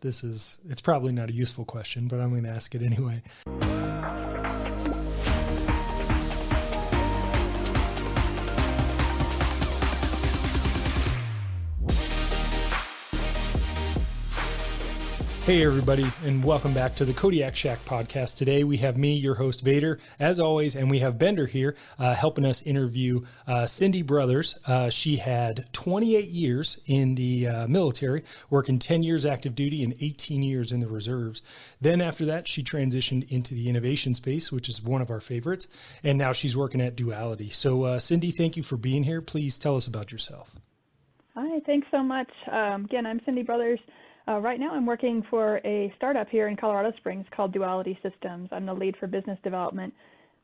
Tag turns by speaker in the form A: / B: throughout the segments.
A: It's probably not a useful question, but I'm going to ask it anyway. Hey everybody, and welcome back to the Kodiak Shack podcast. Today we have me, your host Vader, as always, and we have Bender here helping us interview Cindi Brothers. She had 28 years in the military, working 10 years active duty and 18 years in the reserves. Then after that, she transitioned into the innovation space, which is one of our favorites, and now she's working at Duality. So Cindi, thank you for being here. Please tell us about yourself.
B: Hi, thanks so much. Again, I'm Cindi Brothers. Right now I'm working for a startup here in Colorado Springs called Duality Systems. I'm the lead for business development.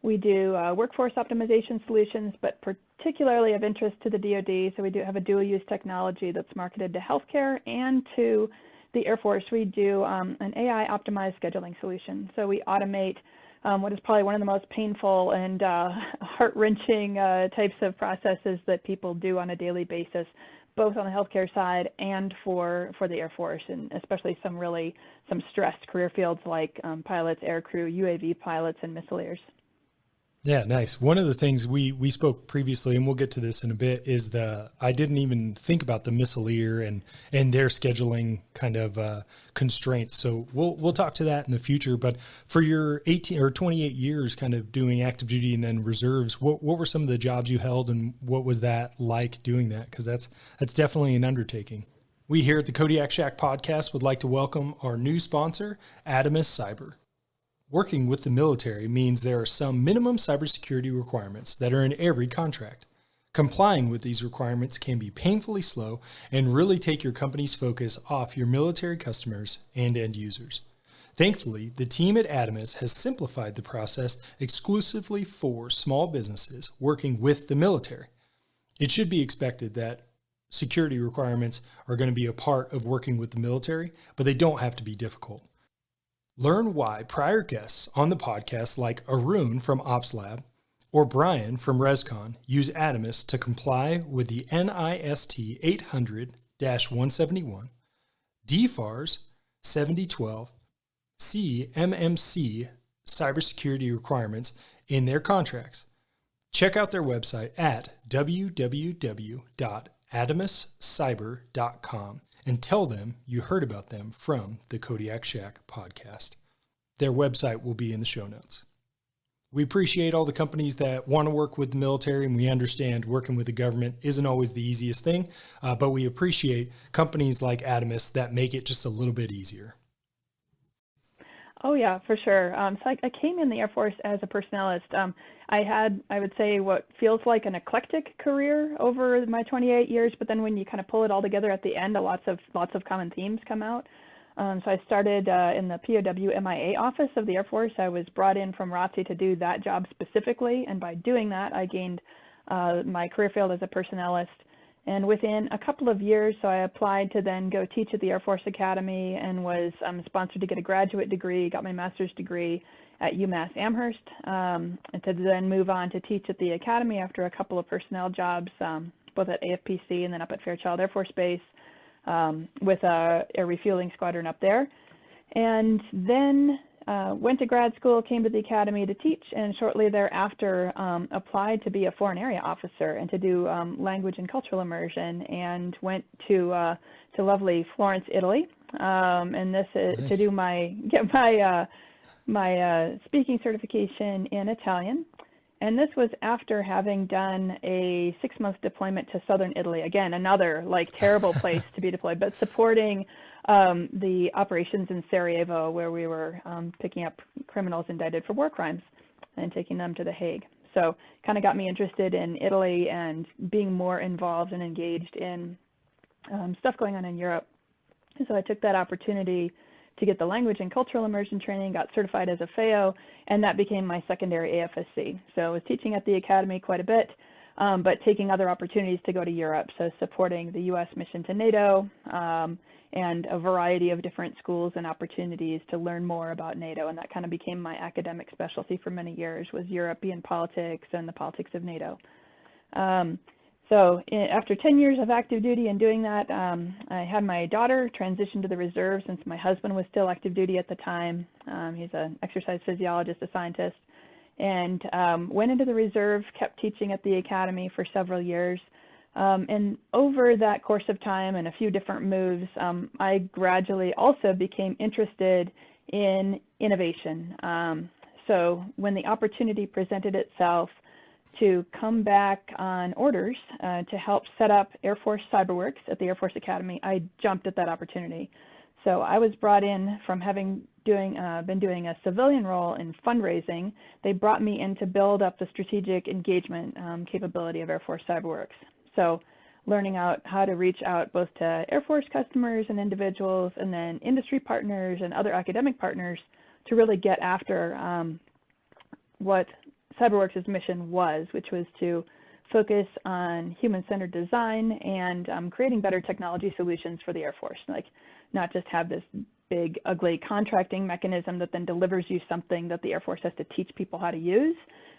B: We do workforce optimization solutions, but particularly of interest to the DoD. So we do have a dual use technology that's marketed to healthcare and to the Air Force. We do an AI optimized scheduling solution. So we automate what is probably one of the most painful and heart-wrenching types of processes that people do on a daily basis, both on the healthcare side and for the Air Force, and especially some stressed career fields like pilots, aircrew, UAV pilots, and missileers.
A: Yeah, nice. One of the things we spoke previously, and we'll get to this in a bit, is I didn't even think about the missileer and their scheduling kind of constraints. So we'll talk to that in the future. But for your 18 or 28 years kind of doing active duty and then reserves, what were some of the jobs you held, and what was that like doing that? Because that's definitely an undertaking. We here at the Kodiak Shack podcast would like to welcome our new sponsor, Adamus Cyber. Working with the military means there are some minimum cybersecurity requirements that are in every contract. Complying with these requirements can be painfully slow and really take your company's focus off your military customers and end users. Thankfully, the team at Adamus has simplified the process exclusively for small businesses working with the military. It should be expected that security requirements are going to be a part of working with the military, but they don't have to be difficult. Learn why prior guests on the podcast like Arun from OpsLab or Brian from ResCon use Adamus to comply with the NIST 800-171, DFARS 7012, CMMC cybersecurity requirements in their contracts. Check out their website at www.adamuscyber.com. and tell them you heard about them from the Kodiak Shack podcast. Their website will be in the show notes. We appreciate all the companies that want to work with the military, and we understand working with the government isn't always the easiest thing, but we appreciate companies like Adamus that make it just a little bit easier.
B: Oh yeah, for sure. So I came in the Air Force as a personnelist. I had, I would say, what feels like an eclectic career over my 28 years, but then when you kind of pull it all together at the end, lots of common themes come out. So I started in the POW MIA office of the Air Force. I was brought in from ROTC to do that job specifically, and by doing that, I gained my career field as a personnelist. And within a couple of years, so I applied to then go teach at the Air Force Academy and was sponsored to get a graduate degree, got my master's degree at UMass Amherst, and to then move on to teach at the Academy after a couple of personnel jobs, both at AFPC and then up at Fairchild Air Force Base with a refueling squadron up there. And then went to grad school, came to the Academy to teach, and shortly thereafter applied to be a foreign area officer and to do language and cultural immersion, and went to lovely Florence, Italy, and this is nice. To do my speaking certification in Italian. And this was after having done a 6-month deployment to southern Italy. Again, another like terrible place to be deployed, but supporting the operations in Sarajevo, where we were picking up criminals indicted for war crimes and taking them to The Hague. So kind of got me interested in Italy and being more involved and engaged in stuff going on in Europe. So I took that opportunity to get the language and cultural immersion training, got certified as a FAO, and that became my secondary AFSC. So I was teaching at the Academy quite a bit, but taking other opportunities to go to Europe, so supporting the U.S. mission to NATO, and a variety of different schools and opportunities to learn more about NATO, and that kind of became my academic specialty for many years, was European politics and the politics of NATO. So after 10 years of active duty and doing that, I had my daughter transition to the reserve since my husband was still active duty at the time. He's an exercise physiologist, a scientist, and went into the reserve, kept teaching at the academy for several years. And over that course of time and a few different moves, I gradually also became interested in innovation. So when the opportunity presented itself to come back on orders to help set up Air Force CyberWorx at the Air Force Academy, I jumped at that opportunity. So I was brought in from having been doing a civilian role in fundraising. They brought me in to build up the strategic engagement capability of Air Force CyberWorx. So learning out how to reach out both to Air Force customers and individuals, and then industry partners and other academic partners to really get after what CyberWorx's mission was, which was to focus on human-centered design and creating better technology solutions for the Air Force. Like, not just have this big, ugly contracting mechanism that then delivers you something that the Air Force has to teach people how to use,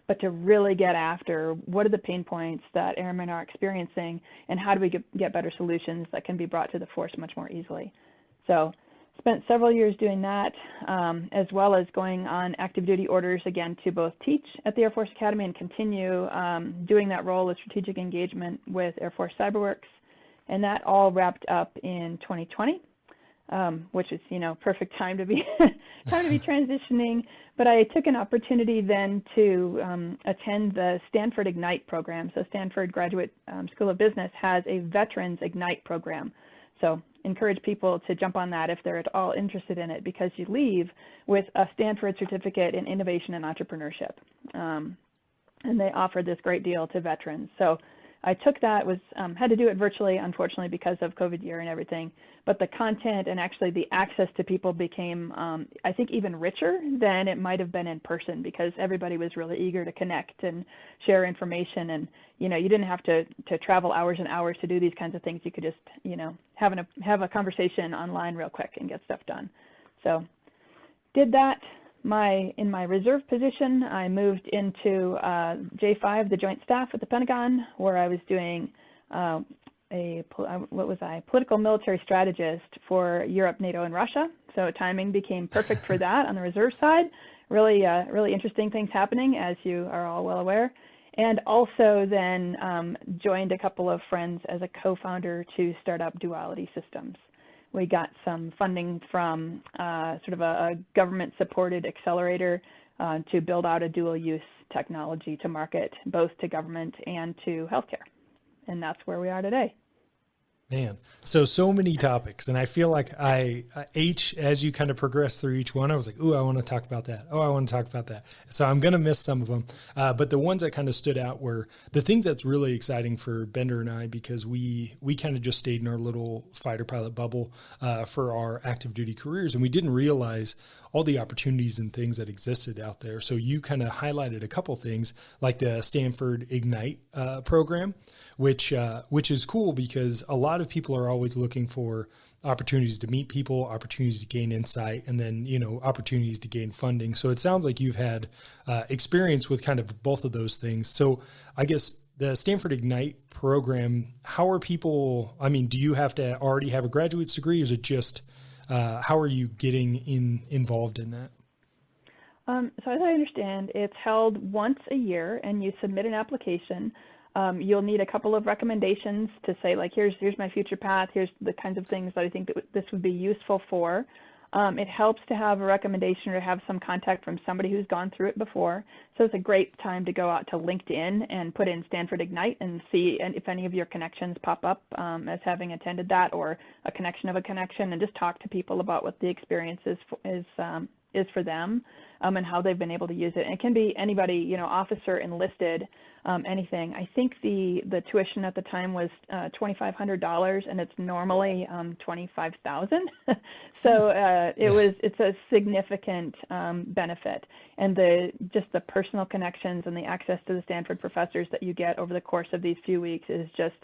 B: but to really get after what are the pain points that airmen are experiencing, and how do we get better solutions that can be brought to the force much more easily. So spent several years doing that, as well as going on active duty orders again to both teach at the Air Force Academy and continue doing that role of strategic engagement with Air Force CyberWorx. And that all wrapped up in 2020, which is, perfect time to be transitioning. But I took an opportunity then to attend the Stanford Ignite program. So Stanford Graduate School of Business has a Veterans Ignite program. So encourage people to jump on that if they're at all interested in it, because you leave with a Stanford certificate in innovation and entrepreneurship. And they offered this great deal to veterans. So I took that, had to do it virtually, unfortunately, because of COVID year and everything. But the content and actually the access to people became, I think, even richer than it might have been in person, because everybody was really eager to connect and share information. And, you didn't have to travel hours and hours to do these kinds of things. You could just, have a conversation online real quick and get stuff done. So did that. In my reserve position, I moved into J5, the Joint Staff at the Pentagon, where I was doing political military strategist for Europe, NATO, and Russia. So timing became perfect for that on the reserve side. Really interesting things happening, as you are all well aware. And also then joined a couple of friends as a co-founder to start up Duality Systems. We got some funding from sort of a government-supported accelerator to build out a dual-use technology to market both to government and to healthcare. And that's where we are today.
A: Man, so many topics, and I feel like as you kind of progress through each one, I was like, ooh, I want to talk about that. Oh, I want to talk about that. So I'm going to miss some of them. But the ones that kind of stood out were the things that's really exciting for Bender and I, because we kind of just stayed in our little fighter pilot bubble for our active duty careers, and we didn't realize all the opportunities and things that existed out there. So you kind of highlighted a couple things like the Stanford Ignite program, which is cool because a lot of people are always looking for opportunities to meet people, opportunities to gain insight, and then, opportunities to gain funding. So it sounds like you've had experience with kind of both of those things. So I guess the Stanford Ignite program, how are people, do you have to already have a graduate's degree, or is it just, how are you getting involved in that?
B: So as I understand, it's held once a year, and you submit an application. You'll need a couple of recommendations to say, like, here's my future path, here's the kinds of things that I think that this would be useful for. It helps to have a recommendation or have some contact from somebody who's gone through it before. So it's a great time to go out to LinkedIn and put in Stanford Ignite and see if any of your connections pop up as having attended that, or a connection of a connection, and just talk to people about what the experience is for them, and how they've been able to use it. And it can be anybody, officer, enlisted, anything. I think the tuition at the time was $2,500, and it's normally $25,000. So it's a significant benefit, and just the personal connections and the access to the Stanford professors that you get over the course of these few weeks is just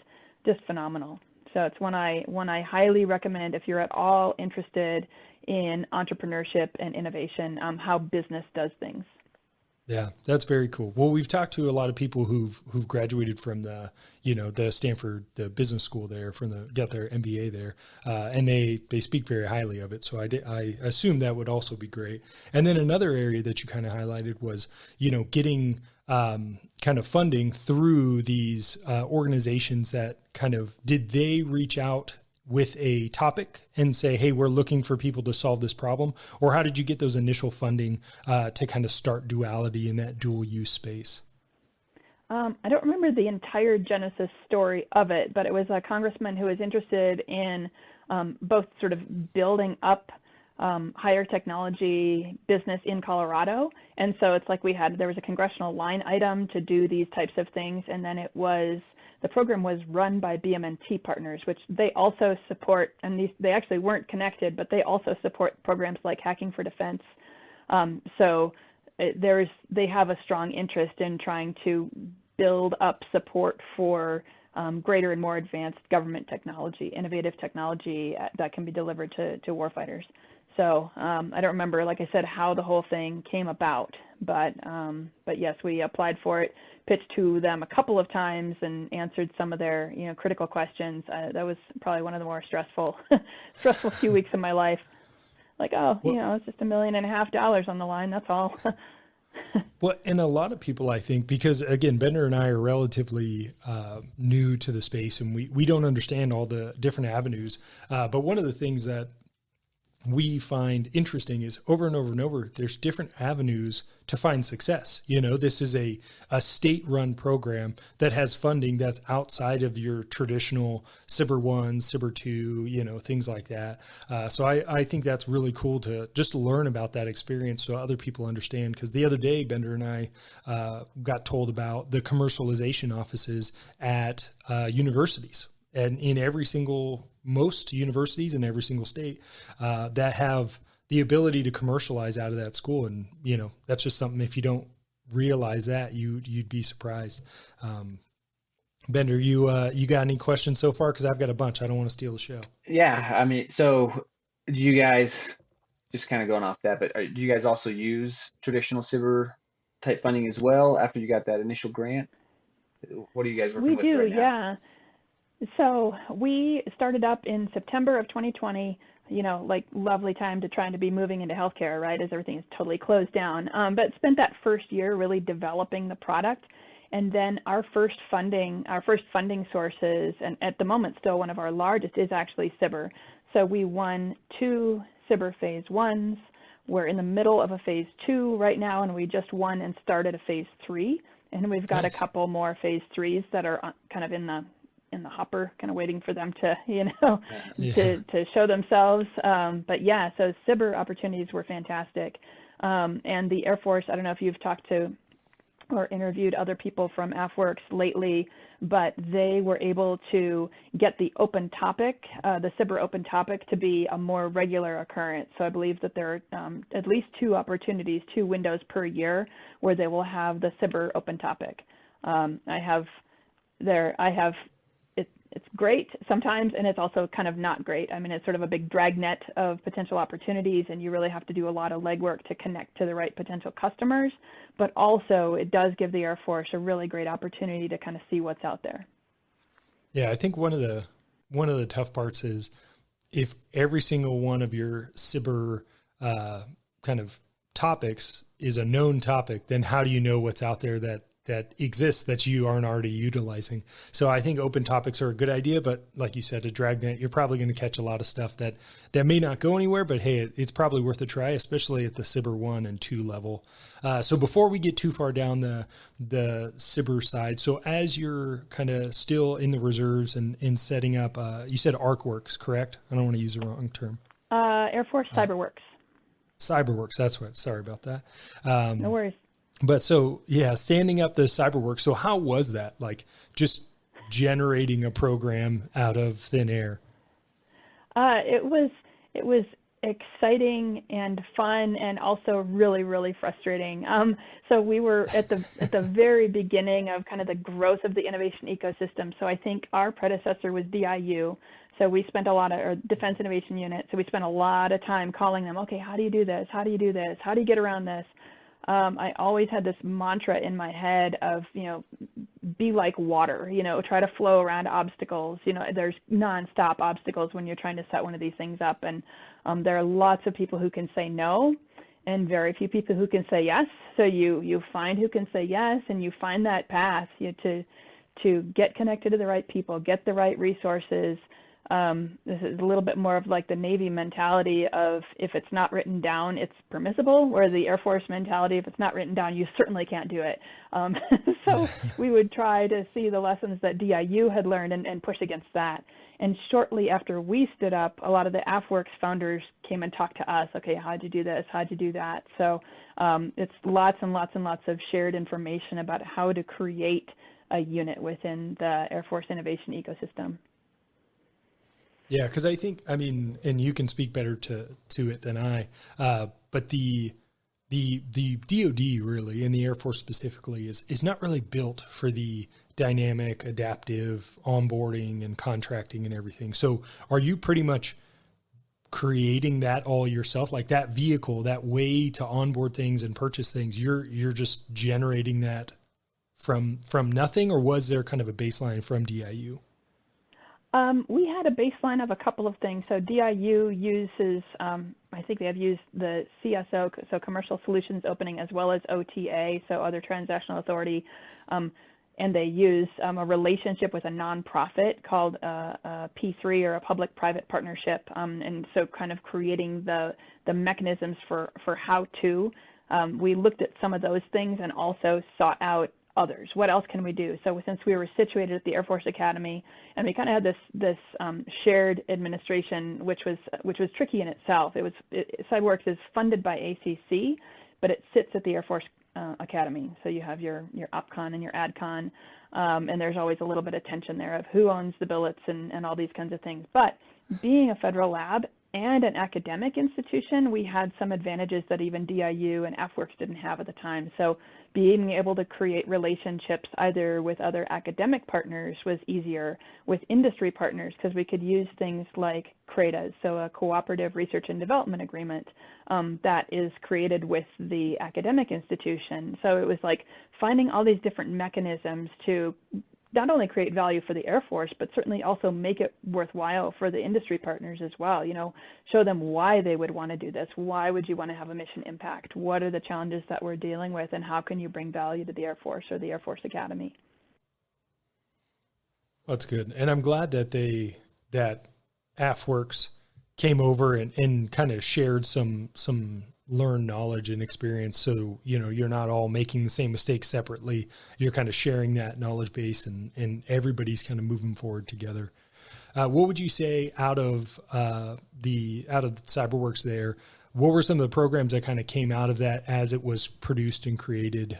B: phenomenal. So it's one I highly recommend if you're at all interested in entrepreneurship and innovation, how business does things.
A: Yeah, that's very cool. Well, we've talked to a lot of people who've graduated from the Stanford, the business school there, got their MBA there, and they speak very highly of it. So I assume that would also be great. And then another area that you kind of highlighted was, getting kind of funding through these organizations that did they reach out with a topic and say, hey, we're looking for people to solve this problem? Or how did you get those initial funding to kind of start Duality in that dual use space?
B: I don't remember the entire genesis story of it, but it was a congressman who was interested in both sort of building up higher technology business in Colorado. And so it's like there was a congressional line item to do these types of things. And then the program was run by BMNT partners, which they also support, and they actually weren't connected, but they also support programs like Hacking for Defense. They have a strong interest in trying to build up support for greater and more advanced government technology, innovative technology that can be delivered to warfighters. So I don't remember, like I said, how the whole thing came about, but yes, we applied for it, pitched to them a couple of times, and answered some of their critical questions. That was probably one of the more stressful few weeks of my life. Like, it's just $1.5 million on the line. That's all.
A: Well, and a lot of people, I think, because again, Bender and I are relatively new to the space, and we don't understand all the different avenues. But one of the things that we find interesting is over and over and over, there's different avenues to find success. This is a state-run program that has funding that's outside of your traditional CyberWorx 1, CyberWorx 2, things like that. So I think that's really cool to just learn about that experience so other people understand. Because the other day, Bender and I got told about the commercialization offices at universities. And in most universities in every single state that have the ability to commercialize out of that school. And, that's just something, if you don't realize that, you'd be surprised. Bender, you got any questions so far? Because I've got a bunch. I don't want to steal the show.
C: Yeah, I mean, so do you guys, just kind of going off that, but do you guys also use traditional cyber type funding as well after you got that initial grant? What are you guys working with right now?
B: Yeah. So we started up in September of 2020, like lovely time to trying to be moving into healthcare, right, as everything is totally closed down. But spent that first year really developing the product. And then our first funding sources, and at the moment still one of our largest, is actually Cyber. So we won 2 Cyber phase 1s. We're in the middle of a phase 2 right now, and we just won and started a phase 3. And we've got
A: Nice.
B: a couple more phase 3s that are kind of in the hopper, kind of waiting for them to, to show themselves. But yeah, so Cyber opportunities were fantastic. And the Air Force, I don't know if you've talked to or interviewed other people from AFWorks lately, but they were able to get the open topic, the Cyber open topic, to be a more regular occurrence. So I believe that there are at least 2 opportunities, 2 windows per year where they will have the Cyber open topic. It's great sometimes, and it's also kind of not great. I mean, it's sort of a big dragnet of potential opportunities, and you really have to do a lot of legwork to connect to the right potential customers. But also, it does give the Air Force a really great opportunity to kind of see what's out there.
A: Yeah, I think one of the tough parts is if every single one of your Cyber kind of topics is a known topic, then how do you know what's out there that exists that you aren't already utilizing? So I think open topics are a good idea, but like you said, a dragnet, you're probably going to catch a lot of stuff that may not go anywhere, but hey, it's probably worth a try, especially at the Cyber 1 and 2 level. So before we get too far down the Cyber side, so as you're kind of still in the reserves and in setting up, you said ArcWorks, correct? I don't want to use the wrong term.
B: Air Force CyberWorx.
A: CyberWorx, that's what, sorry about that.
B: No worries.
A: But so, yeah, standing up the CyberWorx. So how was that? Like just generating a program out of thin air?
B: It was exciting and fun, and also really, really frustrating. So we were at the very beginning of kind of the growth of the innovation ecosystem. So I think our predecessor was DIU. So we spent or Defense Innovation Unit. So we spent a lot of time calling them, okay, how do you do this? How do you do this? How do you get around this? I always had this mantra in my head of, be like water, try to flow around obstacles. There's nonstop obstacles when you're trying to set one of these things up. And there are lots of people who can say no and very few people who can say yes. So you find who can say yes, and you find that path to get connected to the right people, get the right resources. This is a little bit more of like the Navy mentality of if it's not written down, it's permissible, or the Air Force mentality, if it's not written down, you certainly can't do it. So we would try to see the lessons that DIU had learned and push against that. And shortly after we stood up, a lot of the CyberWorx founders came and talked to us. Okay, how'd you do this? How'd you do that? So it's lots and lots and lots of shared information about how to create a unit within the Air Force innovation ecosystem.
A: Yeah, because I mean, and you can speak better to it than I, but the DoD really, and the Air Force specifically, is not really built for the dynamic, adaptive onboarding and contracting and everything. So are you pretty much creating that all yourself, like that vehicle, that way to onboard things and purchase things? You're just generating that from nothing, or was there kind of a baseline from DIU?
B: We had a baseline of a couple of things. So DIU uses, I think they have used the CSO, so Commercial Solutions Opening, as well as OTA, so Other Transactional Authority, and they use a relationship with a nonprofit called a P3, or a public-private partnership, and so kind of creating the mechanisms for how to. We looked at some of those things and also sought out others. What else can we do? So since we were situated at the Air Force Academy, and we kind of had this shared administration, which was tricky in itself. CyberWorx is funded by ACC, but it sits at the Air Force Academy. So you have your OpCon and your AdCon, and there's always a little bit of tension there of who owns the billets and all these kinds of things. But being a federal lab and an academic institution, we had some advantages that even DIU and AFWorks didn't have at the time. So being able to create relationships either with other academic partners was easier, with industry partners, because we could use things like CRADAs, so a cooperative research and development agreement that is created with the academic institution. So it was like finding all these different mechanisms to not only create value for the Air Force, but certainly also make it worthwhile for the industry partners as well. Show them why they would want to do this. Why would you want to have a mission impact? What are the challenges that we're dealing with, and how can you bring value to the Air Force or the Air Force Academy?
A: That's good. And I'm glad that AFWorks came over and kind of shared some learned knowledge and experience. So, you're not all making the same mistakes separately. You're kind of sharing that knowledge base, and everybody's kind of moving forward together. What would you say out of the CyberWorx there? What were some of the programs that kind of came out of that as it was produced and created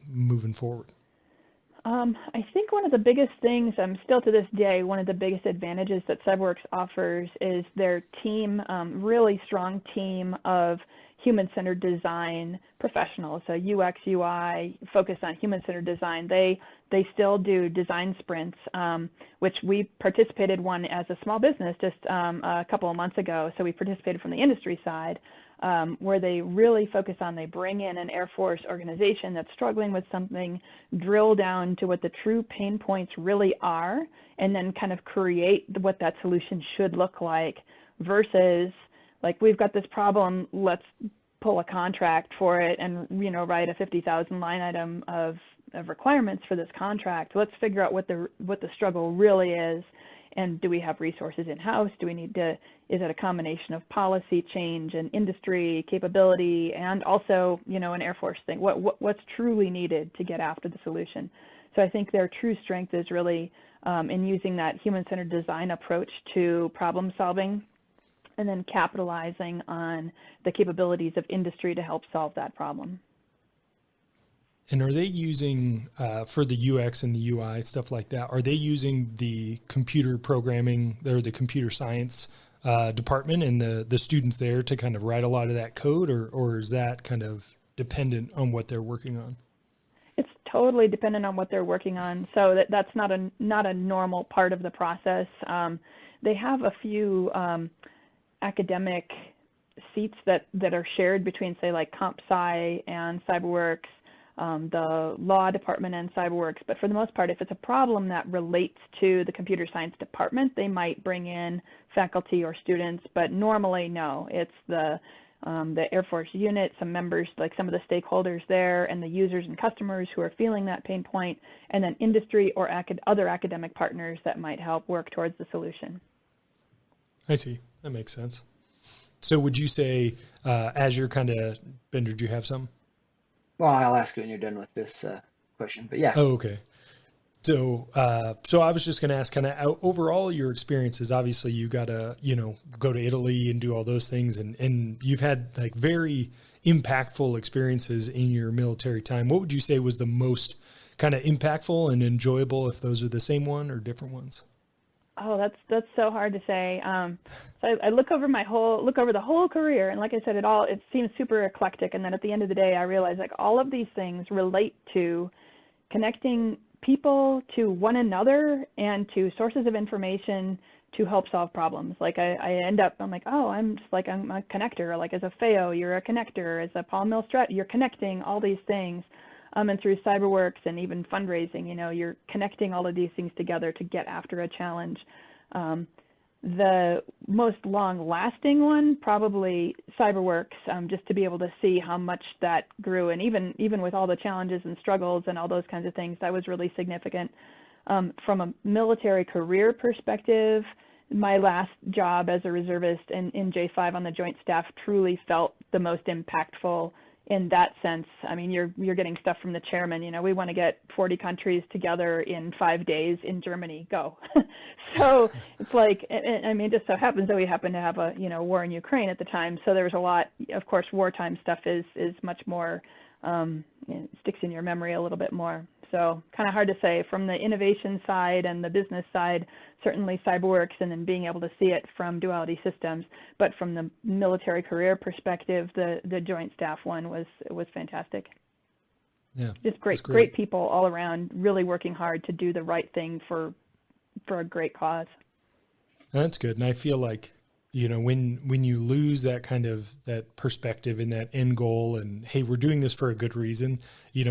A: moving forward?
B: I think one of the biggest things, still to this day, one of the biggest advantages that CyberWorx offers is their team, really strong team of human-centered design professionals. So UX, UI, focused on human-centered design. They still do design sprints, which we participated one as a small business just a couple of months ago. So we participated from the industry side, where they really focus on, they bring in an Air Force organization that's struggling with something, drill down to what the true pain points really are, and then kind of create what that solution should look like, versus like, we've got this problem, let's pull a contract for it and write a 50,000 line item of requirements for this contract. Let's figure out what the struggle really is. And do we have resources in-house? Do we need to, is it a combination of policy change and industry capability, and also, an Air Force thing? What's truly needed to get after the solution? So I think their true strength is really in using that human-centered design approach to problem solving, and then capitalizing on the capabilities of industry to help solve that problem.
A: And are they using, for the UX and the UI, stuff like that, are they using the computer programming or the computer science department and the students there to kind of write a lot of that code, or is that kind of dependent on what they're working on?
B: It's totally dependent on what they're working on. So that's not a normal part of the process. They have a few academic seats that are shared between, say, like Comp Sci and CyberWorx, the law department and CyberWorx. But for the most part, if it's a problem that relates to the computer science department, they might bring in faculty or students. But normally, no, it's the Air Force unit, some members, like some of the stakeholders there, and the users and customers who are feeling that pain point, and then industry or other academic partners that might help work towards the solution.
A: I see. That makes sense. So would you say Azure kind of, Bender, do you have some?
C: Well, I'll ask you when you're done with this question, but yeah.
A: Oh, okay. So, so I was just going to ask, kind of overall your experiences. Obviously, you got to, go to Italy and do all those things, and you've had like very impactful experiences in your military time. What would you say was the most kind of impactful and enjoyable, if those are the same one or different ones?
B: Oh, that's so hard to say. So I look over the whole career, and like I said, it seems super eclectic. And then at the end of the day, I realize like all of these things relate to connecting people to one another and to sources of information to help solve problems. Like I'm like, oh, I'm a connector. Like as a FAO, you're a connector. As a Paul Milstrat, you're connecting all these things. And through CyberWorx and even fundraising, you're connecting all of these things together to get after a challenge. The most long-lasting one, probably CyberWorx, just to be able to see how much that grew, and even with all the challenges and struggles and all those kinds of things, that was really significant. From a military career perspective, my last job as a reservist in J5 on the Joint Staff truly felt the most impactful in that sense. I mean, you're getting stuff from the chairman. We want to get 40 countries together in 5 days in Germany. Go. So it's like, I mean, it just so happens that we happen to have a war in Ukraine at the time. So there was a lot. Of course, wartime stuff is much more sticks in your memory a little bit more. So kind of hard to say. From the innovation side and the business side, certainly CyberWorx, and then being able to see it from Duality Systems. But from the military career perspective, the Joint Staff one was fantastic.
A: Yeah,
B: just great people all around, really working hard to do the right thing for a great cause.
A: That's good. And I feel like, when you lose that kind of that perspective and that end goal, and hey, we're doing this for a good reason,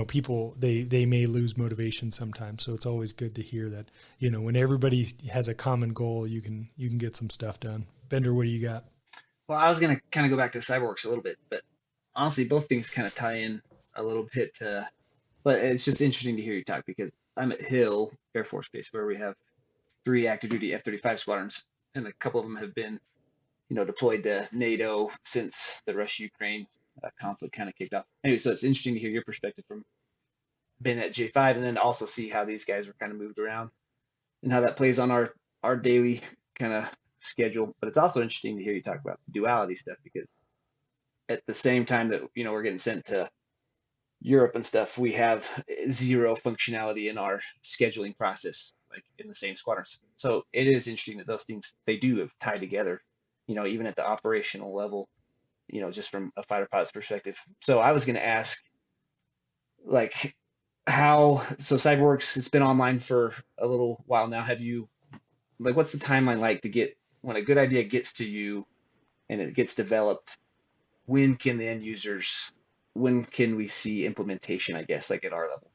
A: people, they may lose motivation sometimes. So it's always good to hear that, when everybody has a common goal, you can get some stuff done. Bender, what do you got?
C: Well, I was going to kind of go back to CyberWorx a little bit, but honestly, both things kind of tie in a little bit. But it's just interesting to hear you talk, because I'm at Hill Air Force Base, where we have 3 active duty F-35 squadrons, and a couple of them have been deployed to NATO since the Russia-Ukraine conflict kind of kicked off. Anyway, so it's interesting to hear your perspective from being at J5, and then also see how these guys were kind of moved around and how that plays on our daily kind of schedule. But it's also interesting to hear you talk about the duality stuff, because at the same time that we're getting sent to Europe and stuff, we have 0 functionality in our scheduling process, like in the same squadrons. So it is interesting that those things, they do tie together, even at the operational level, just from a fighter pilot's perspective. So I was going to ask, like, so CyberWorx has been online for a little while now. What's the timeline like to get, when a good idea gets to you and it gets developed, when can we see implementation, I guess, like at our level?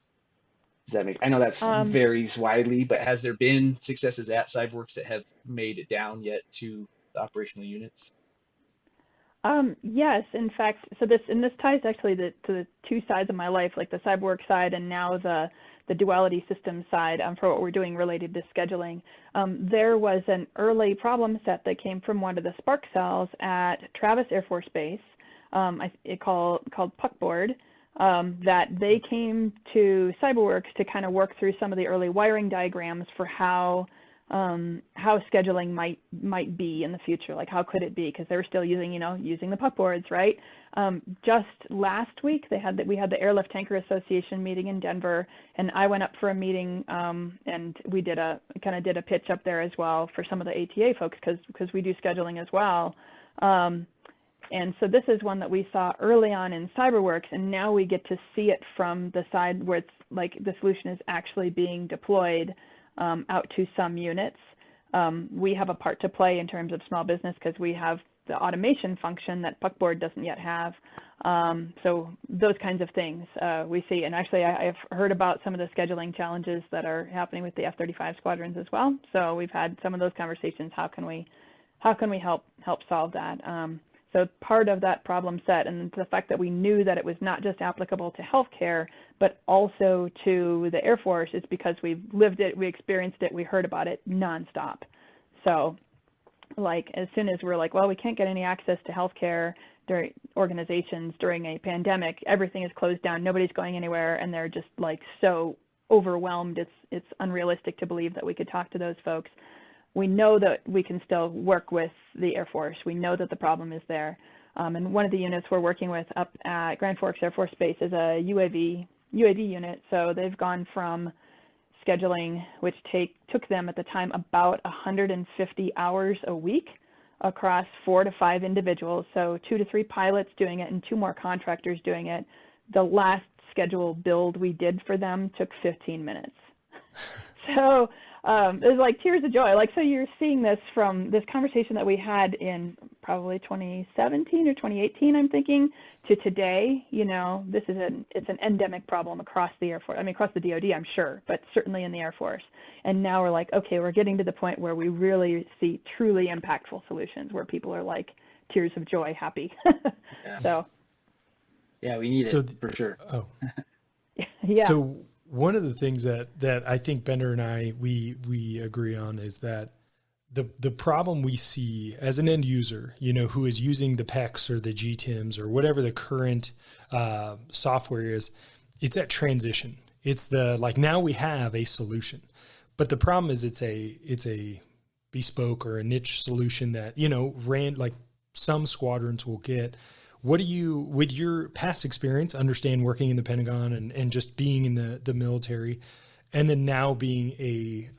C: Does that make, I know that's varies widely, but has there been successes at CyberWorx that have made it down yet to the operational units?
B: Yes, in fact, this ties actually to the 2 sides of my life, like the CyberWorx side and now the Duality Systems side, for what we're doing related to scheduling. There was an early problem set that came from one of the Spark cells at Travis Air Force Base, called Puckboard, that they came to CyberWorx to kind of work through some of the early wiring diagrams for how scheduling might be in the future. Like, how could it be? Because they were still using the puckboards, right? Just last week we had the Airlift Tanker Association meeting in Denver, and I went up for a meeting, and we did a pitch up there as well for some of the ATA folks, because we do scheduling as well. And so this is one that we saw early on in CyberWorx, and now we get to see it from the side where it's like the solution is actually being deployed out to some units. We have a part to play in terms of small business, because we have the automation function that Puckboard doesn't yet have. So those kinds of things we see. And actually, I've heard about some of the scheduling challenges that are happening with the F-35 squadrons as well. So we've had some of those conversations. How can we help solve that? So part of that problem set, and the fact that we knew that it was not just applicable to healthcare, but also to the Air Force, is because we've lived it, we experienced it, we heard about it nonstop. So like as soon as we're like, well, we can't get any access to healthcare during organizations during a pandemic, everything is closed down, nobody's going anywhere, and they're just like so overwhelmed, it's unrealistic to believe that we could talk to those folks. We know that we can still work with the Air Force. We know that the problem is there. And one of the units we're working with up at Grand Forks Air Force Base is a UAV unit. So they've gone from scheduling, which took them at the time about 150 hours a week across 4 to 5 individuals. So 2 to 3 pilots doing it and 2 more contractors doing it. The last schedule build we did for them took 15 minutes. So it was like tears of joy. Like, so you're seeing this from this conversation that we had in probably 2017 or 2018, I'm thinking, to today. You know, it's an endemic problem across the Air Force. I mean, across the DoD, I'm sure, but certainly in the Air Force. And now we're like, okay, we're getting to the point where we really see truly impactful solutions where people are like tears of joy, happy.
C: Yeah.
B: So.
C: Yeah, we need it for sure.
A: Oh.
B: Yeah.
A: So one of the things that I think Bender and I, we agree on is that the problem we see as an end user, you know, who is using the PECs or the GTIMs or whatever the current software is, it's that transition. It's the, like, now we have a solution, but the problem is it's a bespoke or a niche solution that, you know, like some squadrons will get. What do you, with your past experience, understand working in the Pentagon and just being in the military, and then now being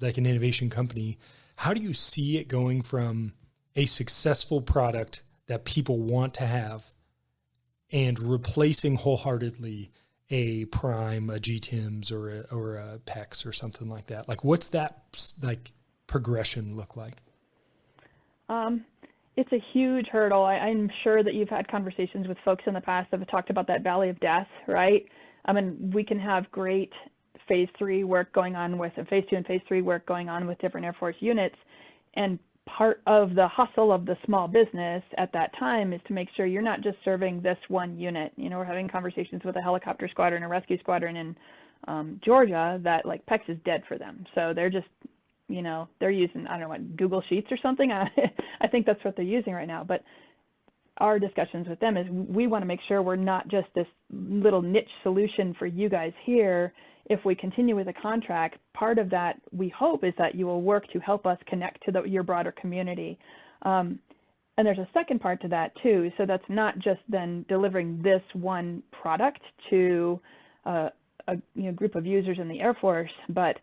A: like an innovation company, how do you see it going from a successful product that people want to have and replacing wholeheartedly a Prime, a GTIMS, or a PEX or something like that? Like, what's that like progression look like?
B: It's a huge hurdle. I'm sure that you've had conversations with folks in the past that have talked about that valley of death, right? I mean, we can have great phase 3 work going on with, and phase 2 and phase 3 work going on with different Air Force units. And part of the hustle of the small business at that time is to make sure you're not just serving this one unit. You know, we're having conversations with a helicopter squadron, a rescue squadron in Georgia that, like, PEX is dead for them. So they're just, you know, they're using, I don't know what, Google Sheets or something. I think that's what they're using right now. But our discussions with them is we want to make sure we're not just this little niche solution for you guys here. If we continue with a contract, part of that, we hope, is that you will work to help us connect to your broader community. And there's a second part to that too. So that's not just then delivering this one product to a group of users in the Air Force, but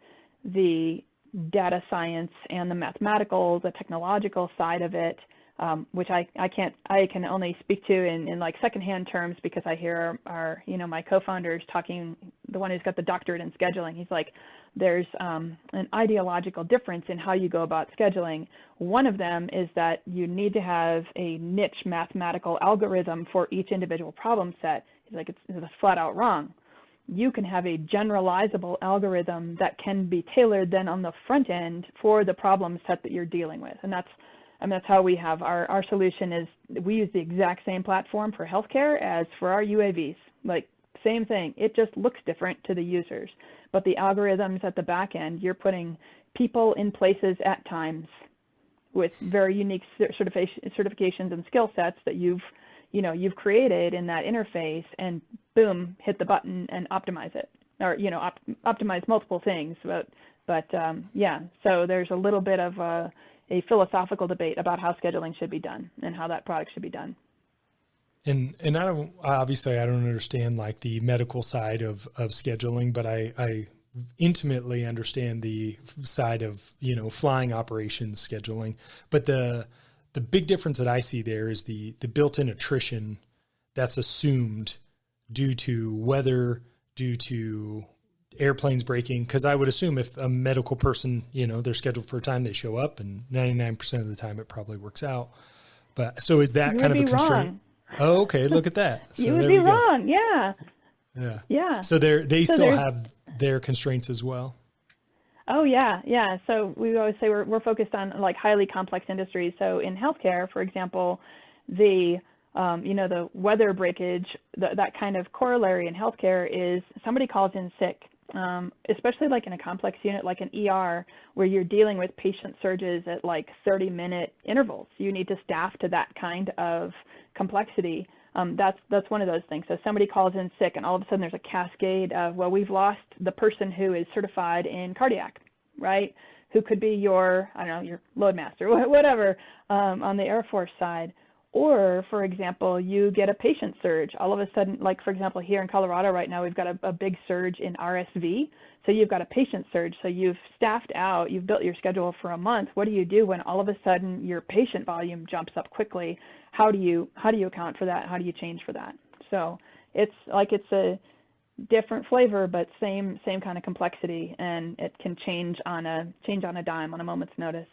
B: the data science and the mathematical, the technological side of it, which I can only speak to in like secondhand terms, because I hear our my co-founders talking, the one who's got the doctorate in scheduling. He's like, there's an ideological difference in how you go about scheduling. One of them is that you need to have a niche mathematical algorithm for each individual problem set. He's like, it's flat out wrong. You can have a generalizable algorithm that can be tailored then on the front end for the problem set that you're dealing with. And that's how we have our solution is we use the exact same platform for healthcare as for our UAVs. Like, same thing. It just looks different to the users. But the algorithms at the back end, you're putting people in places at times with very unique certifications and skill sets that you've created in that interface, and boom, hit the button and optimize it, or optimize multiple things. But yeah, so there's a little bit of a philosophical debate about how scheduling should be done and how that product should be done.
A: And I don't understand like the medical side of scheduling, but I intimately understand the side of flying operations scheduling. But the big difference that I see there is the built-in attrition that's assumed due to weather, due to airplanes breaking. Because I would assume if a medical person, they're scheduled for a time, they show up, and 99% of the time it probably works out. But so is that
B: You
A: kind
B: would
A: of a
B: be
A: constraint?
B: wrong.
A: Oh, okay. Look at that. So
B: You would
A: there
B: be
A: we go.
B: wrong. Yeah.
A: Yeah.
B: Yeah.
A: So they
B: So
A: still
B: there's,
A: have their constraints as well.
B: oh yeah, yeah. So we always say we're focused on like highly complex industries. So in healthcare, for example, the the weather breakage, that kind of corollary in healthcare is somebody calls in sick, especially like in a complex unit like an ER where you're dealing with patient surges at like 30-minute intervals. You need to staff to that kind of complexity. That's one of those things. So somebody calls in sick and all of a sudden there's a cascade of, well, we've lost the person who is certified in cardiac, right? Who could be your, I don't know, your load master, whatever, on the Air Force side. Or, for example, you get a patient surge. All of a sudden, like, for example, here in Colorado right now, we've got a big surge in RSV. So you've got a patient surge. So you've staffed out, you've built your schedule for a month. What do you do when all of a sudden your patient volume jumps up quickly? How do you account for that? How do you change for that? So it's a different flavor, but same kind of complexity, and it can change on a dime, on a moment's notice.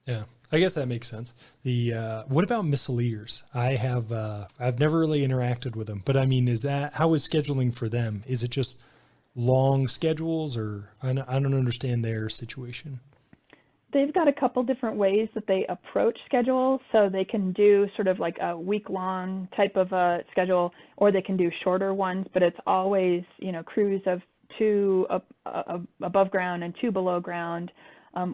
A: Yeah, I guess that makes sense. What about missileers? I've never really interacted with them, but I mean, how is scheduling for them? Is it just long schedules, or I don't understand their situation?
B: They've got a couple different ways that they approach schedules. So they can do sort of like a week-long type of a schedule, or they can do shorter ones, but it's always, crews of 2 above ground and 2 below ground.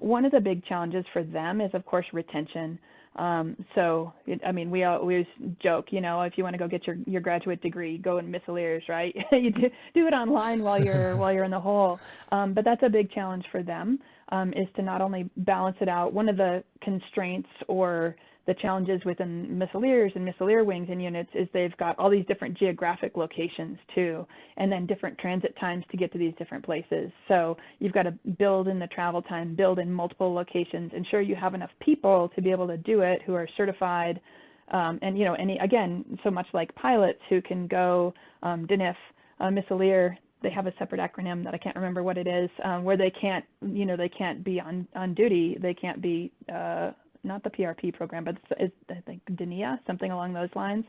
B: One of the big challenges for them is, of course, retention. We always joke, if you want to go get your graduate degree, go in missileries, right? You do it online while you're in the hole. But that's a big challenge for them, is to not only balance it out. One of the constraints or the challenges within missileers and missileer wings and units is they've got all these different geographic locations too, and then different transit times to get to these different places. So you've got to build in the travel time, build in multiple locations, ensure you have enough people to be able to do it who are certified. So much like pilots who can go DNIF, missileer, they have a separate acronym that I can't remember what it is, where they can't be on duty. They can't be, not the PRP program, but it's I think DNIA, something along those lines,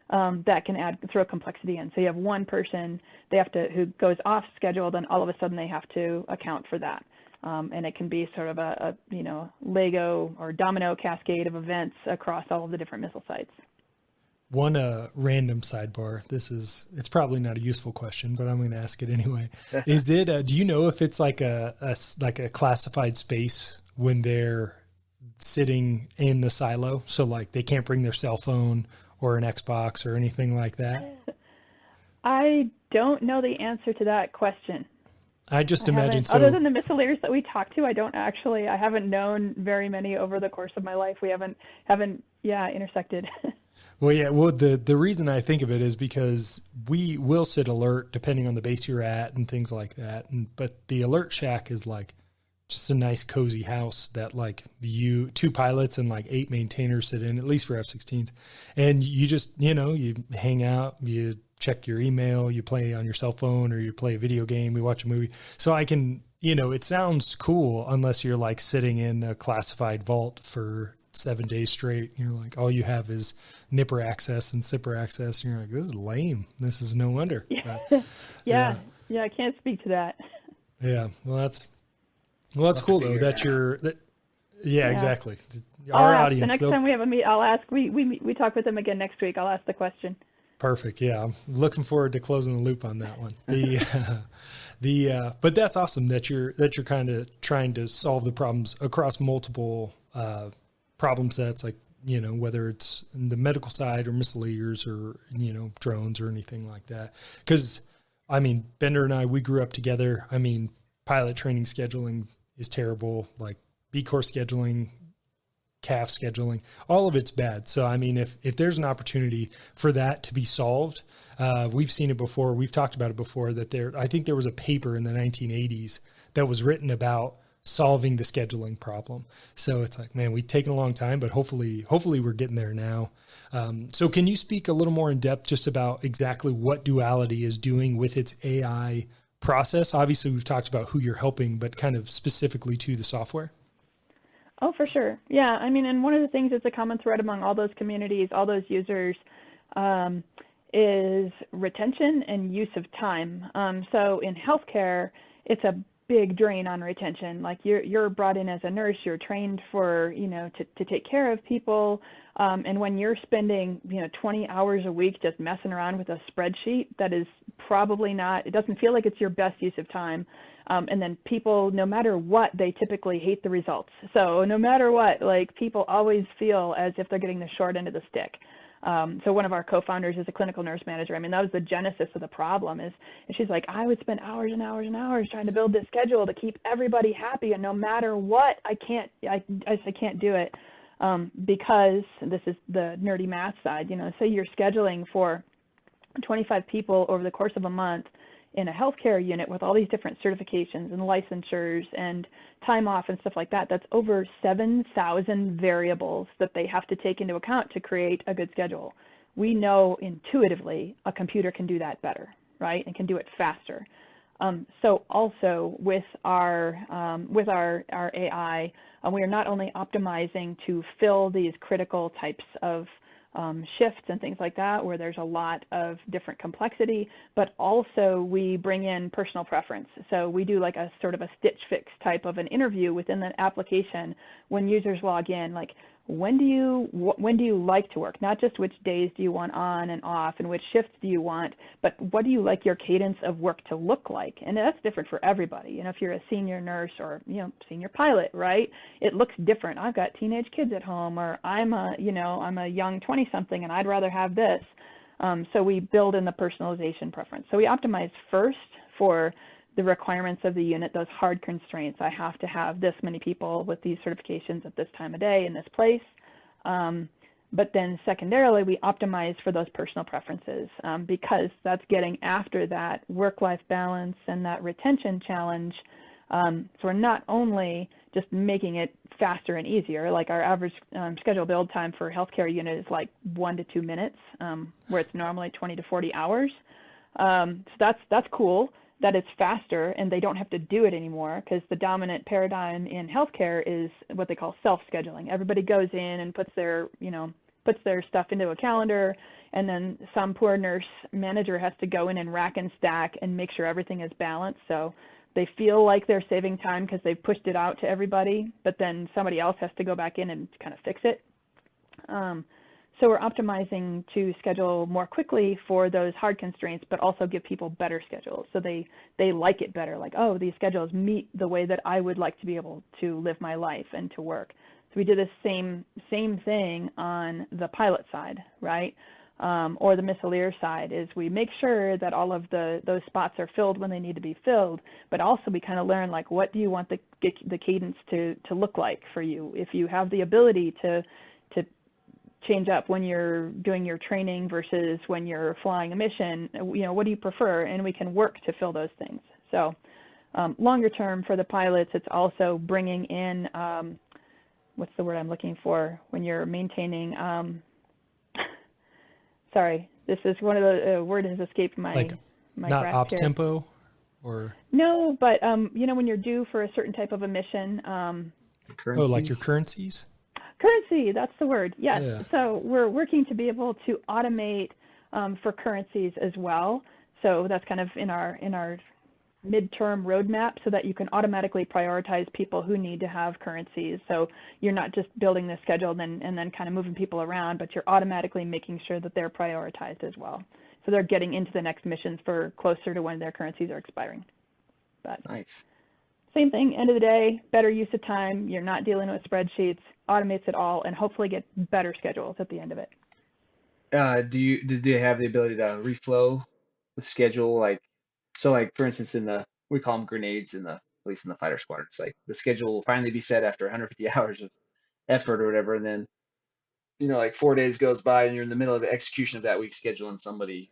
B: that can throw complexity in. So you have one person who goes off schedule, then all of a sudden they have to account for that. And it can be sort of a Lego or domino cascade of events across all of the different missile sites.
A: One random sidebar. It's probably not a useful question, but I'm going to ask it anyway. Is it? Do you know if it's like a classified space when they're sitting in the silo? So like they can't bring their cell phone or an Xbox or anything like that?
B: I don't know the answer to that question.
A: I just imagine so.
B: Other than the missileers that we talk to, I haven't known very many over the course of my life. We haven't intersected.
A: Well, yeah. Well, the reason I think of it is because we will sit alert depending on the base you're at and things like that. But the alert shack is like just a nice cozy house that like 2 pilots and like 8 maintainers sit in, at least for F-16s. And you just, you hang out, you check your email, you play on your cell phone, or you play a video game, we watch a movie. So I can, it sounds cool unless you're like sitting in a classified vault for 7 days straight. You're like, all you have is nipper access and sipper access. And you're like, this is lame. This is no wonder. But,
B: yeah, I can't speak to that.
A: Yeah. Well, that's cool though exactly.
B: Our audience. The next time we have a meet, I'll ask. We talk with them again next week. I'll ask the question.
A: Perfect. Yeah, I'm looking forward to closing the loop on that one. But that's awesome that you're kind of trying to solve the problems across multiple problem sets, like whether it's in the medical side or missileers or drones or anything like that. Because Bender and I, we grew up together. Pilot training scheduling is terrible, like B Corps scheduling, CAF scheduling, all of it's bad. So, if there's an opportunity for that to be solved, we've seen it before. We've talked about it before that I think there was a paper in the 1980s that was written about solving the scheduling problem. So it's like, man, we've taken a long time, but hopefully we're getting there now. So can you speak a little more in depth just about exactly what Duality is doing with its AI process? Obviously we've talked about who you're helping, but kind of specifically to the software.
B: Oh, for sure. Yeah, I mean, and one of the things that's a common thread among all those communities, all those users, um, is retention and use of time. So in healthcare, it's a big drain on retention. Like you're brought in as a nurse, you're trained for, to take care of people. And when you're spending, 20 hours a week just messing around with a spreadsheet, that is probably not, it doesn't feel like it's your best use of time. And then people, no matter what, they typically hate the results. So no matter what, like people always feel as if they're getting the short end of the stick. So one of our co-founders is a clinical nurse manager. I mean, that was the genesis of the problem and she's like, I would spend hours and hours and hours trying to build this schedule to keep everybody happy. And no matter what, I can't do it. Because this is the nerdy math side, say you're scheduling for 25 people over the course of a month in a healthcare unit with all these different certifications and licensures and time off and stuff like that. That's over 7,000 variables that they have to take into account to create a good schedule. We know intuitively a computer can do that better, right? And can do it faster. So also with our AI, we are not only optimizing to fill these critical types of shifts and things like that, where there's a lot of different complexity, but also we bring in personal preference. So we do like a sort of a stitch fix type of an interview within the application when users log in, like when do you like to work? Not just which days do you want on and off and which shifts do you want, but what do you like your cadence of work to look like? And that's different for everybody. If you're a senior nurse or, senior pilot, right? It looks different. I've got teenage kids at home, or I'm a young 20-something and I'd rather have this. So we build in the personalization preference. So we optimize first for the requirements of the unit, those hard constraints. I have to have this many people with these certifications at this time of day in this place. But then secondarily, we optimize for those personal preferences because that's getting after that work-life balance and that retention challenge. So we're not only just making it faster and easier, like our average schedule build time for a healthcare unit is like 1 to 2 minutes, where it's normally 20 to 40 hours. So that's cool that it's faster and they don't have to do it anymore, because the dominant paradigm in healthcare is what they call self-scheduling. Everybody goes in and puts their stuff into a calendar, and then some poor nurse manager has to go in and rack and stack and make sure everything is balanced. So they feel like they're saving time because they've pushed it out to everybody, but then somebody else has to go back in and kind of fix it. So we're optimizing to schedule more quickly for those hard constraints, but also give people better schedules. So they like it better, like, oh, these schedules meet the way that I would like to be able to live my life and to work. So we do the same thing on the pilot side, right? Or the missileer side, is we make sure that all of those spots are filled when they need to be filled, but also we kind of learn, like, what do you want the cadence to look like for you? If you have the ability to change up when you're doing your training versus when you're flying a mission, what do you prefer? And we can work to fill those things. So longer term for the pilots, it's also bringing in, what's the word I'm looking for, when you're maintaining, sorry, this is one of the word has escaped my
A: not
B: grasp
A: ops
B: here.
A: tempo, or
B: no, but when you're due for a certain type of a mission,
A: like your currencies.
B: Currency, that's the word. Yes.
A: Yeah.
B: So we're working to be able to automate for currencies as well. So that's kind of in our midterm roadmap, so that you can automatically prioritize people who need to have currencies. So you're not just building the schedule and then kind of moving people around, but you're automatically making sure that they're prioritized as well. So they're getting into the next missions for closer to when their currencies are expiring. But
C: Nice.
B: same thing, end of the day, better use of time. You're not dealing with spreadsheets, automates it all, and hopefully get better schedules at the end of it.
C: Do they have the ability to reflow the schedule? Like for instance, we call them grenades at least in the fighter squadrons. Like the schedule will finally be set after 150 hours of effort or whatever, and then like 4 days goes by and you're in the middle of the execution of that week's schedule and somebody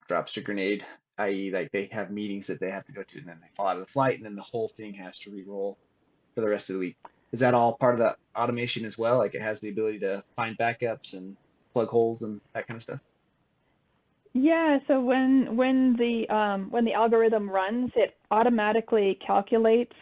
C: drops a grenade, i.e. like they have meetings that they have to go to and then they fall out of the flight and then the whole thing has to re-roll for the rest of the week. Is that all part of the automation as well? Like it has the ability to find backups and plug holes and that kind of stuff?
B: Yeah, so when the algorithm runs, it automatically calculates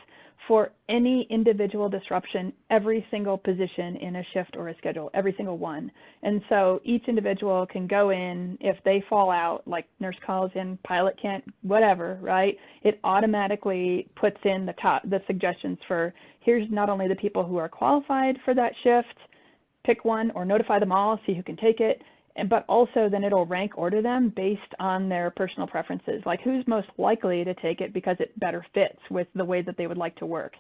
B: for any individual disruption, every single position in a shift or a schedule, every single one. And so each individual can go in, if they fall out, like nurse calls in, pilot can't, whatever, right? It automatically puts in the suggestions for, here's not only the people who are qualified for that shift, pick one or notify them all, see who can take it, but also then it'll rank order them based on their personal preferences, like who's most likely to take it because it better fits with the way that they would like to work.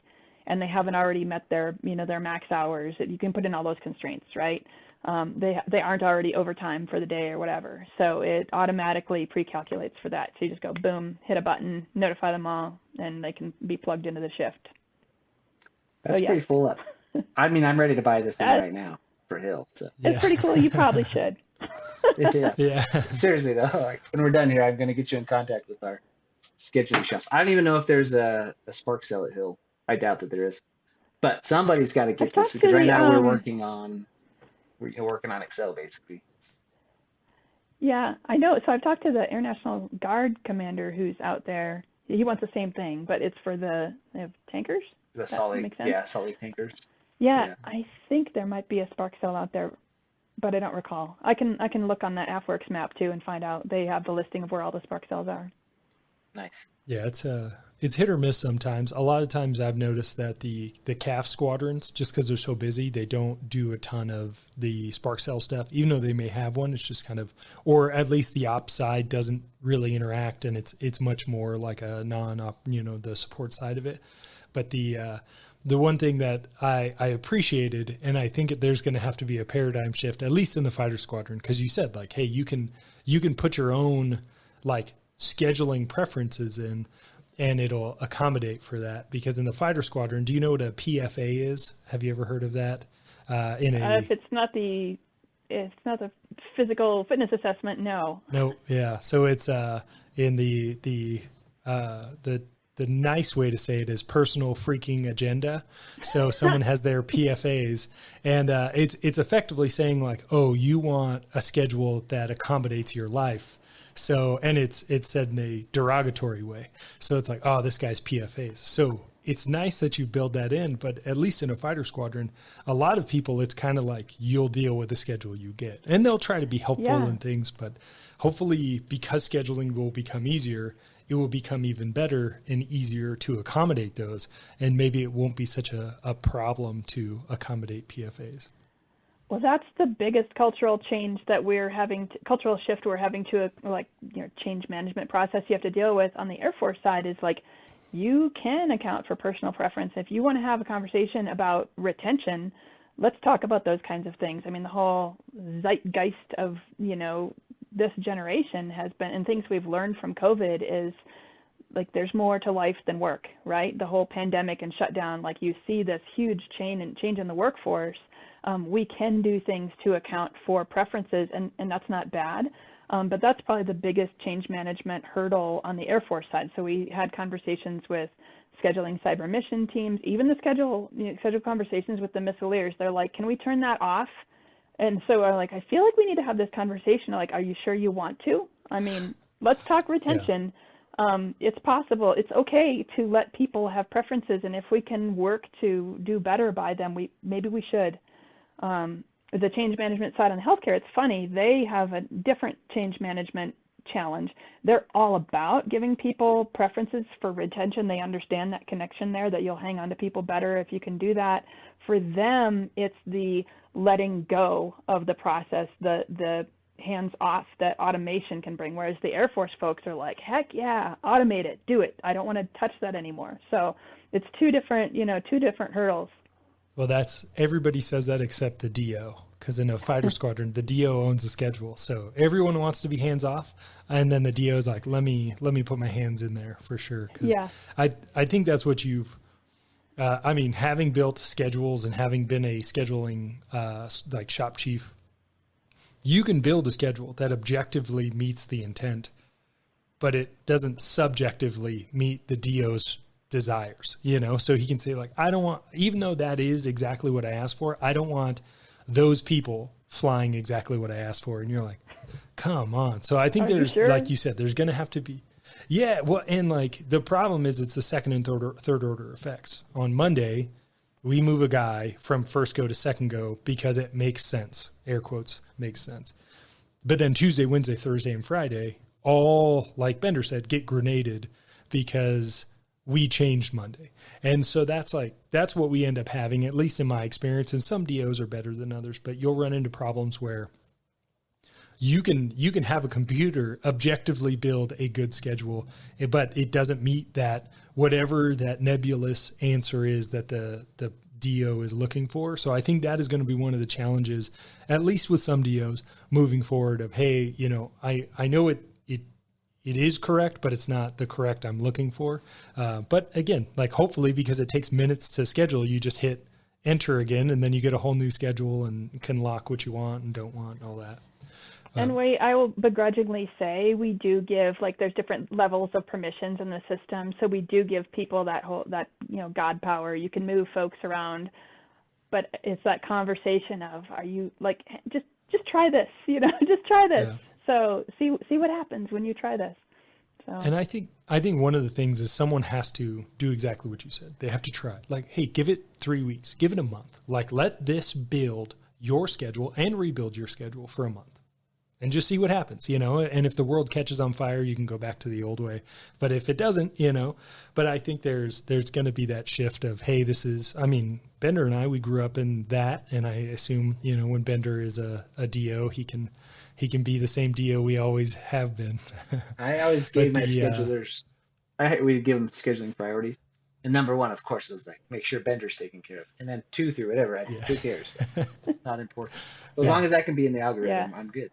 B: And they haven't already met their, their max hours. You can put in all those constraints, right? They aren't already overtime for the day or whatever. So it automatically pre-calculates for that. So you just go boom, hit a button, notify them all, and they can be plugged into the shift.
C: That's pretty full up. I mean, I'm ready to buy this thing right now for Hill. So.
B: It's pretty cool. You probably should.
C: Yeah. Seriously though, like when we're done here, I'm going to get you in contact with our scheduling shops. I don't even know if there's a Spark cell at Hill. I doubt that there is, but somebody's got to get this because right now we're working on Excel basically.
B: Yeah, I know. So I've talked to the Air National Guard commander who's out there. He wants the same thing, but it's for they have tankers.
C: The solid tankers.
B: Yeah, I think there might be a Spark cell out there, but I don't recall. I can look on the AFWorks map too and find out. They have the listing of where all the Spark cells are.
C: Nice.
A: Yeah, it's hit or miss sometimes. A lot of times I've noticed that the CAF squadrons, just because they're so busy, they don't do a ton of the Spark cell stuff, even though they may have one. It's just kind of, or at least the ops side doesn't really interact, and it's much more like a non-op, the support side of it. But the one thing that I appreciated, and I think there's going to have to be a paradigm shift, at least in the fighter squadron, because you said like, hey, you can put your own like scheduling preferences in, and it'll accommodate for that. Because in the fighter squadron, do you know what a PFA is? Have you ever heard of that?
B: If it's not the physical fitness assessment, no.
A: No, yeah. So it's in the nice way to say it is personal freaking agenda. So someone has their PFAs, and it's effectively saying like, oh, you want a schedule that accommodates your life. So, and it's said in a derogatory way. So it's like, oh, this guy's PFAs. So it's nice that you build that in, but at least in a fighter squadron, a lot of people, it's kind of like you'll deal with the schedule you get, and they'll try to be helpful in things, but hopefully because scheduling will become easier, it will become even better and easier to accommodate those. And maybe it won't be such a problem to accommodate PFAs.
B: Well, that's the biggest cultural change that cultural shift we're having to change management process you have to deal with on the Air Force side is like, you can account for personal preference. If you want to have a conversation about retention, let's talk about those kinds of things. I mean, the whole zeitgeist of, this generation has been, and things we've learned from COVID is like, there's more to life than work, right? The whole pandemic and shutdown, like you see this huge change in the workforce. We can do things to account for preferences, and that's not bad. But that's probably the biggest change management hurdle on the Air Force side. So we had conversations with scheduling cyber mission teams, even the schedule conversations with the missileers. They're like, can we turn that off? And so I'm like, I feel like we need to have this conversation. Like, are you sure you want to? I mean, let's talk retention. Yeah. It's possible. It's okay to let people have preferences, and if we can work to do better by them, maybe we should. The change management side on healthcare, it's funny, they have a different change management challenge. They're all about giving people preferences for retention. They understand that connection there, that you'll hang on to people better if you can do that. For them, it's the letting go of the process, the hands off that automation can bring. Whereas the Air Force folks are like, heck yeah, automate it, do it. I don't want to touch that anymore. So it's two different hurdles.
A: Well, everybody says that except the DO, because in a fighter squadron, the DO owns the schedule. So everyone wants to be hands off, and then the DO is like, let me put my hands in there for sure.
B: Yeah.
A: I think that's what you've, having built schedules and having been a scheduling like shop chief, you can build a schedule that objectively meets the intent, but it doesn't subjectively meet the DO's desires, so he can say like, I don't want, even though that is exactly what I asked for, I don't want those people flying exactly what I asked for. And you're like, come on. So I think there's, like you said, there's going to have to be, Yeah, well, and like the problem is it's the second and third order effects. On Monday, we move a guy from first go to second go because it makes sense. Air quotes, makes sense. But then Tuesday, Wednesday, Thursday, and Friday, all, like Bender said, get grenaded because we changed Monday. And so that's what we end up having, at least in my experience. And some DOs are better than others, but you'll run into problems where you can have a computer objectively build a good schedule, but it doesn't meet that, whatever that nebulous answer is that the DO is looking for. So I think that is going to be one of the challenges, at least with some DOs moving forward, of, hey, I know it is correct, but it's not the correct I'm looking for. But again, like hopefully, because it takes minutes to schedule, you just hit enter again, and then you get a whole new schedule and can lock what you want and don't want and all that.
B: And I will begrudgingly say we do give, like, there's different levels of permissions in the system. So we do give people that God power. You can move folks around, but it's that conversation of, are you like, just try this, just try this. Yeah. So see what happens when you try this. So.
A: And I think one of the things is someone has to do exactly what you said. They have to try. Like, hey, give it 3 weeks, give it a month. Like, let this build your schedule and rebuild your schedule for a month. And just see what happens, and if the world catches on fire, you can go back to the old way. But if it doesn't, but I think there's going to be that shift of, hey, Bender and I, we grew up in that. And I assume, when Bender is a DO, he can be the same DO we always have been.
C: I always gave my schedulers, we'd give them scheduling priorities. And number one, of course, was like, make sure Bender's taken care of. And then 2 through whatever, who cares? Not important. As long as that can be in the algorithm, I'm good.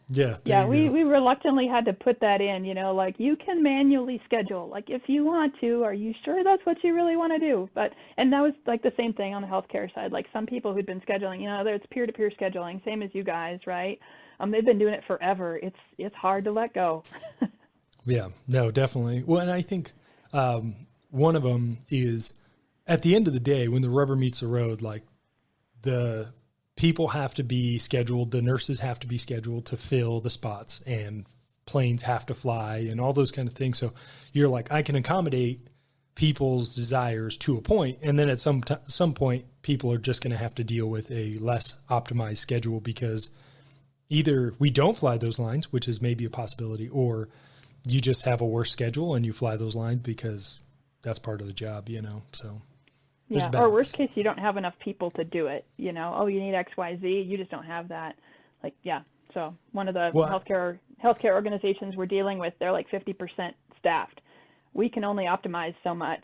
B: Yeah, we reluctantly had to put that in, like, you can manually schedule, like, if you want to. Are you sure that's what you really want to do? And that was like the same thing on the healthcare side. Like, some people who'd been scheduling, it's peer-to-peer scheduling, same as you guys, right? They've been doing it forever. It's hard to let go.
A: Yeah, no, definitely. Well, and I think one of them is, at the end of the day, when the rubber meets the road, like, the people have to be scheduled, the nurses have to be scheduled to fill the spots, and planes have to fly and all those kind of things. So you're like, I can accommodate people's desires to a point, and then at some point, people are just going to have to deal with a less optimized schedule, because either we don't fly those lines, which is maybe a possibility, or you just have a worse schedule and you fly those lines because that's part of the job, so.
B: Yeah, or worst case, you don't have enough people to do it. Oh, you need X, Y, Z. You just don't have that. Like, yeah. So one of the healthcare organizations we're dealing with, they're like 50% staffed. We can only optimize so much.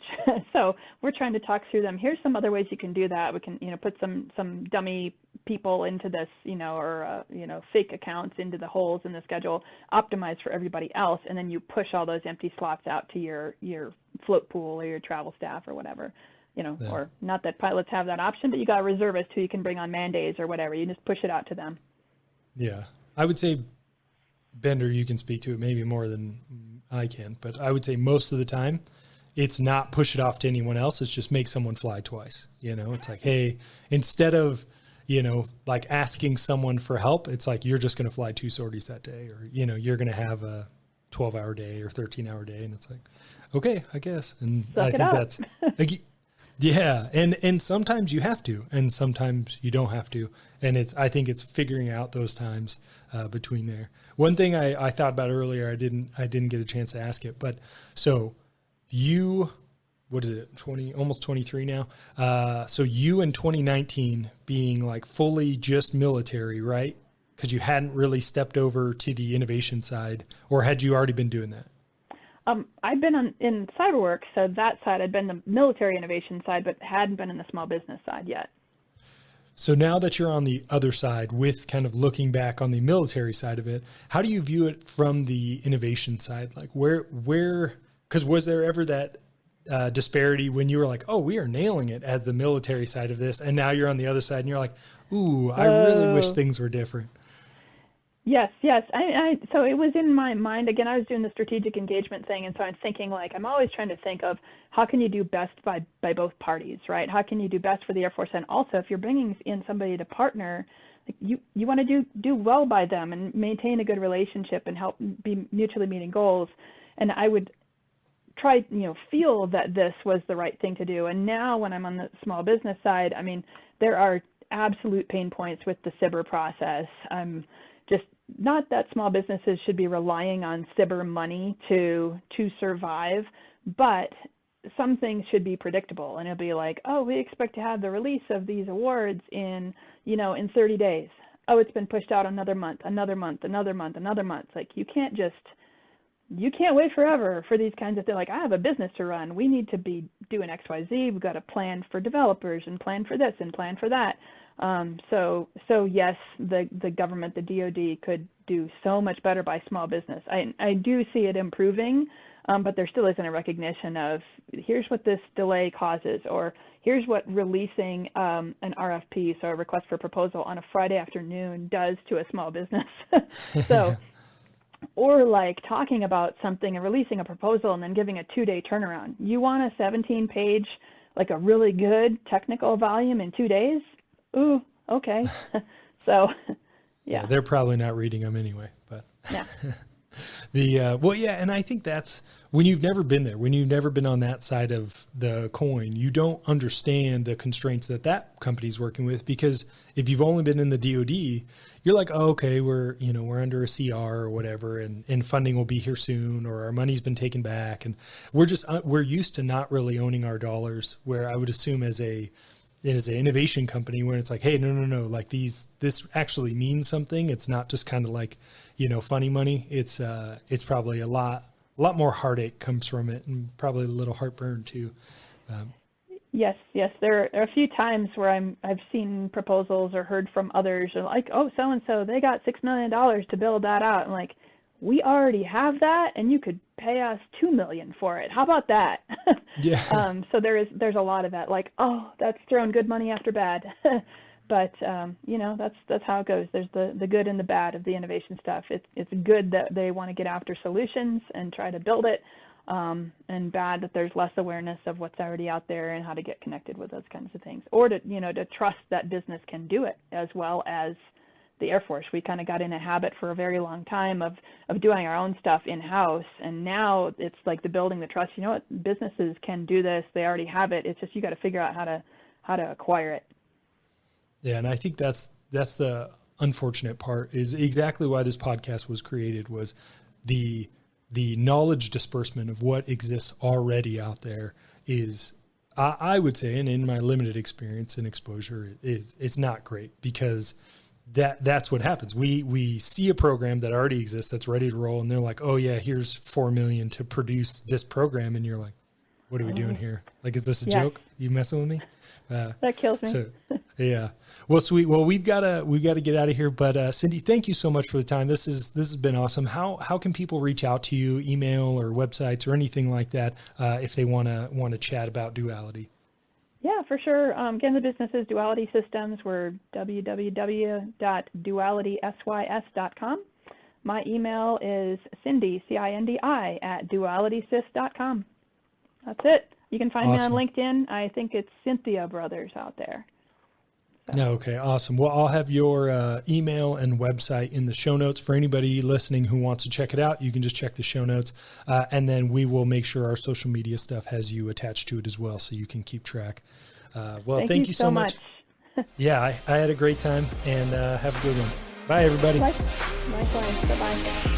B: So we're trying to talk through them. Here's some other ways you can do that. We can, put some dummy people into this, or fake accounts into the holes in the schedule, optimize for everybody else, and then you push all those empty slots out to your float pool or your travel staff or whatever. Or not that pilots have that option, but you got reservists who you can bring on man days or whatever. You just push it out to them.
A: Yeah. I would say, Bender, you can speak to it maybe more than I can, but I would say most of the time it's not push it off to anyone else. It's just make someone fly twice. It's like, hey, instead of, like asking someone for help, it's like, you're just going to fly 2 sorties that day, or, you're going to have a 12-hour day or 13-hour day. And it's like, okay, I guess. And I think that's like, yeah. And sometimes you have to, and sometimes you don't have to. And I think it's figuring out those times between there. One thing I thought about earlier, I didn't get a chance to ask it, but so you, what is it? 20, almost 23 now. So you in 2019 being like fully just military, right? Because you hadn't really stepped over to the innovation side, or had you already been doing that?
B: I've been in CyberWorx, so that side, I'd been the military innovation side, but hadn't been in the small business side yet.
A: So now that you're on the other side, with kind of looking back on the military side of it, how do you view it from the innovation side? Like where, because was there ever that disparity when you were like, oh, we are nailing it as the military side of this, and now you're on the other side and you're like, ooh, I really wish things were different.
B: Yes. So it was in my mind, again, I was doing the strategic engagement thing. And so I'm thinking, like, I'm always trying to think of how can you do best by both parties, right? How can you do best for the Air Force? And also, if you're bringing in somebody to partner, You want to do well by them and maintain a good relationship and help be mutually meeting goals. And I would try, feel that this was the right thing to do. And now when I'm on the small business side, I mean, there are absolute pain points with the CYBR process. Just not that small businesses should be relying on CYBR money to survive, but some things should be predictable, and it'll be like, oh, we expect to have the release of these awards in 30 days. Oh, it's been pushed out another month. Like, you can't wait forever for these kinds of things. Like, I have a business to run. We need to be doing X, Y, Z. We've got to plan for developers and plan for this and plan for that. So yes, the government, the DoD, could do so much better by small business. I do see it improving, but there still isn't a recognition of, here's what this delay causes, or here's what releasing an RFP, so a request for proposal, on a Friday afternoon does to a small business. So, or like talking about something and releasing a proposal and then giving a 2-day turnaround. You want a 17-page, like a really good technical volume in 2 days? Ooh, okay. So, yeah.
A: They're probably not reading them anyway, but
B: yeah.
A: And I think that's when you've never been there, when you've never been on that side of the coin, you don't understand the constraints that company's working with, because if you've only been in the DoD, you're like, oh, okay, we're under a CR or whatever, and funding will be here soon, or our money's been taken back. And we're used to not really owning our dollars, where I would assume as an innovation company, when it's like, hey, no, like this actually means something. It's not just kind of like, funny money. It's probably a lot more heartache comes from it, and probably a little heartburn too.
B: Yes. There are a few times where I've seen proposals or heard from others, and like, oh, so-and-so, they got $6 million to build that out. I'm like, we already have that, and you could pay us $2 million for it. How about that?
A: Yeah.
B: So there's a lot of that, like, oh, that's throwing good money after bad. But that's how it goes. There's the good and the bad of the innovation stuff. It's good that they want to get after solutions and try to build it, and bad that there's less awareness of what's already out there and how to get connected with those kinds of things, or to trust that business can do it as well as the Air Force. We kind of got in a habit for a very long time of doing our own stuff in-house, and now it's like the building the trust. You know what? Businesses can do this. They already have it. It's just you got to figure out how to acquire it.
A: Yeah, and I think that's the unfortunate part, is exactly why this podcast was created, was the knowledge disbursement of what exists already out there is, I would say, and in my limited experience and exposure, it's not great, because that's what happens. We see a program that already exists that's ready to roll, and they're like, oh yeah, here's $4 million to produce this program, and you're like, what are we doing here? Like, is this a joke? You messing with me?
B: That kills me.
A: So, yeah. Well, sweet. Well, we've got to get out of here. But Cindi, thank you so much for the time. This has been awesome. How can people reach out to you, email or websites or anything like that, if they want to chat about Duality?
B: Yeah, for sure. Again, the business is Duality Systems. We're www.dualitysys.com. My email is Cindi, Cindi, @dualitysys.com. That's it. You can find
A: Awesome.
B: me on LinkedIn. I think it's Cindi Brothers out there. So.
A: Okay, awesome. Well, I'll have your email and website in the show notes for anybody listening who wants to check it out. You can just check the show notes, and then we will make sure our social media stuff has you attached to it as well, so you can keep track. Well, thank you so much. Yeah, I had a great time, and have a good one. Bye, everybody.
B: Likewise. Bye-bye.